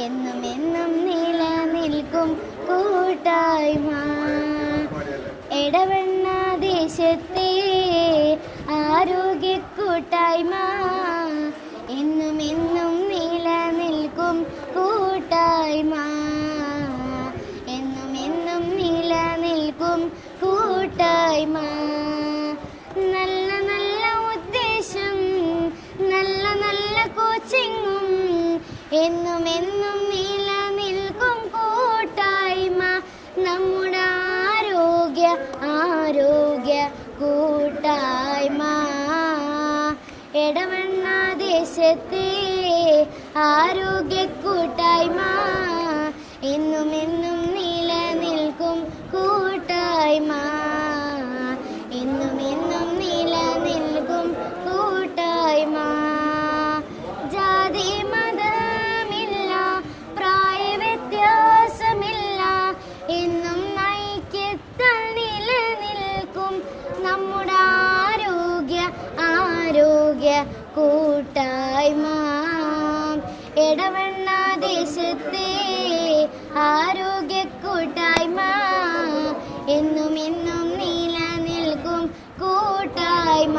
എന്നും എന്നും നിലനിൽക്കും കൂട്ടായ്മ. എടവണ്ണ ദേശത്തെ ആരോഗ്യ കൂട്ടായ്മ എന്നും എന്നും നിലനിൽക്കും കൂട്ടായ്മ. എന്നും എന്നും നിലനിൽക്കും കൂട്ടായ്മ. നല്ല നല്ല ഉദ്ദേശം, നല്ല നല്ല കോച്ചിങ്ങും എന്നും എന്നും നിലനിൽക്കും കൂട്ടായ്മ. നമ്മുടെ ആരോഗ്യ കൂട്ടായ്മ. എടവണ്ണ ദേശത്തെ ആരോഗ്യ കൂട്ടായ്മ എന്നും എന്നും നിലനിൽക്കും കൂട്ടായ്മ. എന്നും എന്നും നിലനിൽക്കും കൂട്ടായ്മ. ജാതി മതമില്ല, പ്രായ വ്യത്യാസമില്ല, എന്നും ഐക്യത്താൽ നിലനിൽക്കും നമ്മുടെ ആരോഗ്യ കൂട്ടായ്മ. എടവണ്ണ ദേശത്തെ ആരോഗ്യ കൂട്ടായ്മ എന്നും എന്നും നിലനിൽക്കും കൂട്ടായ്മ.